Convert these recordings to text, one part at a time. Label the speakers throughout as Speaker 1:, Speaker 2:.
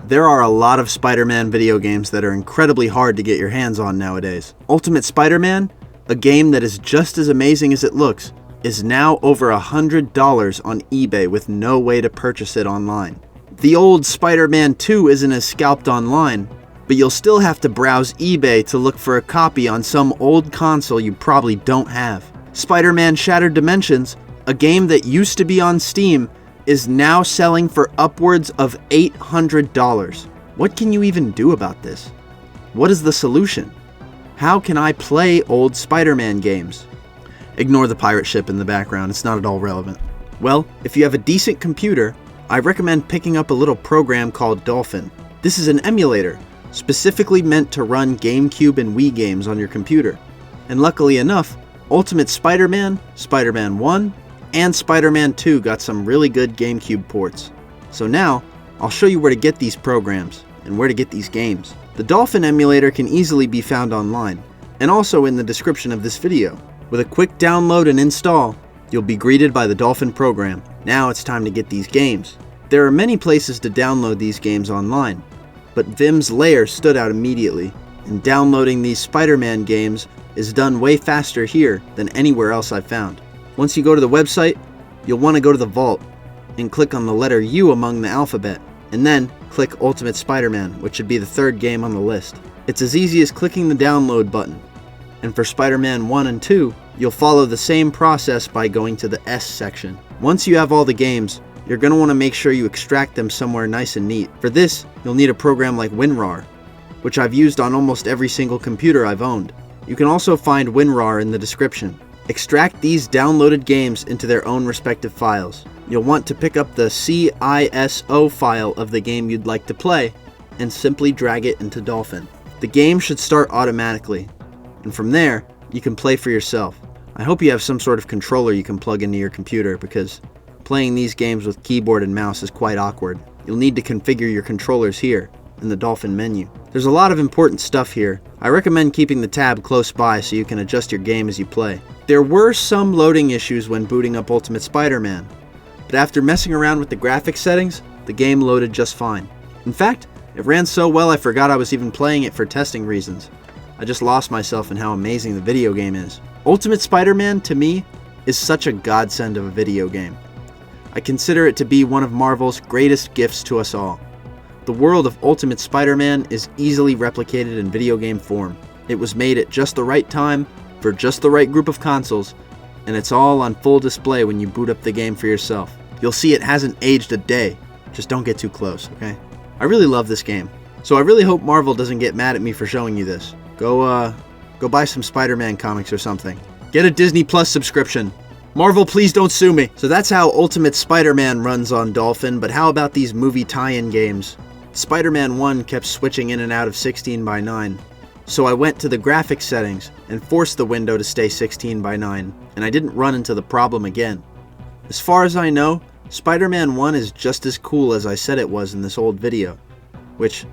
Speaker 1: There are a lot of Spider-Man video games that are incredibly hard to get your hands on nowadays. Ultimate Spider-Man, a game that is just as amazing as it looks, is now over $100 on eBay with no way to purchase it online. The old Spider-Man 2 isn't as scalped online, but you'll still have to browse eBay to look for a copy on some old console you probably don't have. Spider-Man Shattered Dimensions, a game that used to be on Steam, is now selling for upwards of $800. What can you even do about this? What is the solution? How can I play old Spider-Man games? Ignore the pirate ship in the background, it's not at all relevant. Well, if you have a decent computer, I recommend picking up a little program called Dolphin. This is an emulator, specifically meant to run GameCube and Wii games on your computer. And luckily enough, Ultimate Spider-Man, Spider-Man 1, and Spider-Man 2 got some really good GameCube ports. So now, I'll show you where to get these programs, and where to get these games. The Dolphin emulator can easily be found online, and also in the description of this video. With a quick download and install, you'll be greeted by the Dolphin program. Now it's time to get these games. There are many places to download these games online, but Vim's Lair stood out immediately, and downloading these Spider-Man games is done way faster here than anywhere else I've found. Once you go to the website, you'll want to go to the vault and click on the letter U among the alphabet, and then click Ultimate Spider-Man, which should be the third game on the list. It's as easy as clicking the download button, and for Spider-Man 1 and 2, you'll follow the same process by going to the S section. Once you have all the games, you're going to want to make sure you extract them somewhere nice and neat. For this, you'll need a program like WinRAR, which I've used on almost every single computer I've owned. You can also find WinRAR in the description. Extract these downloaded games into their own respective files. You'll want to pick up the CISO file of the game you'd like to play and simply drag it into Dolphin. The game should start automatically, and from there, you can play for yourself. I hope you have some sort of controller you can plug into your computer, because playing these games with keyboard and mouse is quite awkward. You'll need to configure your controllers here in the Dolphin menu. There's a lot of important stuff here. I recommend keeping the tab close by so you can adjust your game as you play. There were some loading issues when booting up Ultimate Spider-Man, but after messing around with the graphics settings, the game loaded just fine. In fact, it ran so well I forgot I was even playing it for testing reasons. I just lost myself in how amazing the video game is. Ultimate Spider-Man, to me, is such a godsend of a video game. I consider it to be one of Marvel's greatest gifts to us all. The world of Ultimate Spider-Man is easily replicated in video game form. It was made at just the right time, for just the right group of consoles, and it's all on full display when you boot up the game for yourself. You'll see it hasn't aged a day. Just don't get too close, okay? I really love this game, so I really hope Marvel doesn't get mad at me for showing you this. Go buy some Spider-Man comics or something. Get a Disney Plus subscription. Marvel, please don't sue me. So that's how Ultimate Spider-Man runs on Dolphin, but how about these movie tie-in games? Spider-Man 1 kept switching in and out of 16:9, so I went to the graphics settings and forced the window to stay 16:9, and I didn't run into the problem again. As far as I know, Spider-Man 1 is just as cool as I said it was in this old video, which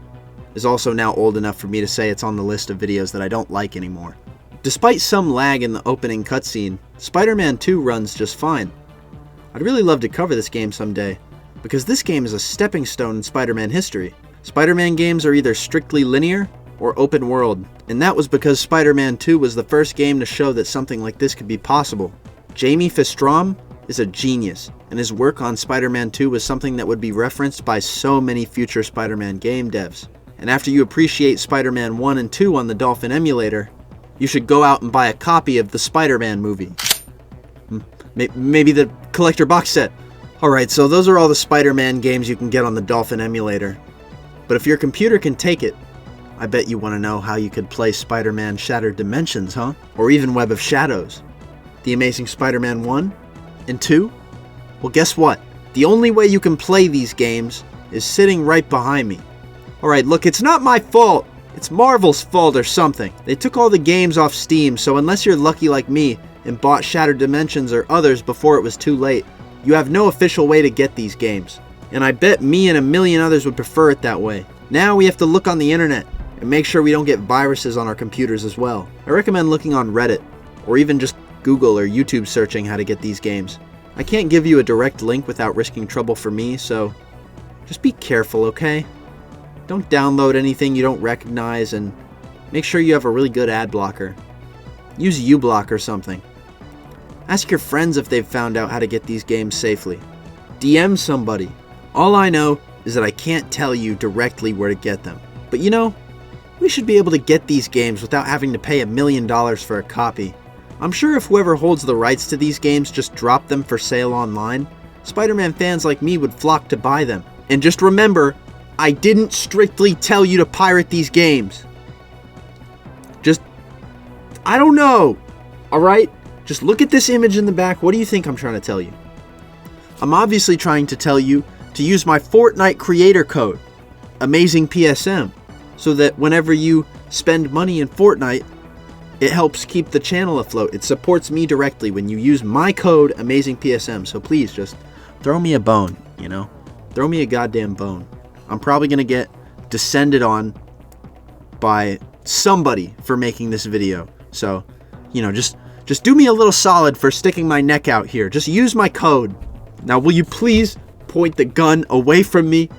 Speaker 1: is also now old enough for me to say it's on the list of videos that I don't like anymore. Despite some lag in the opening cutscene, Spider-Man 2 runs just fine. I'd really love to cover this game someday, because this game is a stepping stone in Spider-Man history. Spider-Man games are either strictly linear or open world, and that was because Spider-Man 2 was the first game to show that something like this could be possible. Jamie Fistrom is a genius, and his work on Spider-Man 2 was something that would be referenced by so many future Spider-Man game devs. And after you appreciate Spider-Man 1 and 2 on the Dolphin emulator, you should go out and buy a copy of the Spider-Man movie. Maybe the collector box set. Alright, so those are all the Spider-Man games you can get on the Dolphin emulator. But if your computer can take it, I bet you want to know how you could play Spider-Man Shattered Dimensions, huh? Or even Web of Shadows. The Amazing Spider-Man 1 and 2? Well, guess what? The only way you can play these games is sitting right behind me. Alright, look, it's not my fault. It's Marvel's fault or something. They took all the games off Steam, so unless you're lucky like me and bought Shattered Dimensions or others before it was too late, you have no official way to get these games. And I bet me and a million others would prefer it that way. Now we have to look on the internet and make sure we don't get viruses on our computers as well. I recommend looking on Reddit, or even just Google or YouTube searching how to get these games. I can't give you a direct link without risking trouble for me, so just be careful, okay? Don't download anything you don't recognize, and make sure you have a really good ad blocker. Use uBlock or something. Ask your friends if they've found out how to get these games safely. DM somebody. All I know is that I can't tell you directly where to get them. But you know, we should be able to get these games without having to pay $1 million for a copy. I'm sure if whoever holds the rights to these games just dropped them for sale online, Spider-Man fans like me would flock to buy them. And just remember, I didn't strictly tell you to pirate these games. I don't know. Alright? Just look at this image in the back. What do you think I'm trying to tell you? I'm obviously trying to tell you to use my Fortnite creator code, AmazingPSM, so that whenever you spend money in Fortnite, it helps keep the channel afloat. It supports me directly when you use my code, AmazingPSM. So please just throw me a bone, you know? Throw me a goddamn bone. I'm probably going to get descended on by somebody for making this video. So, you know, just do me a little solid for sticking my neck out here. Just use my code. Now, will you please point the gun away from me?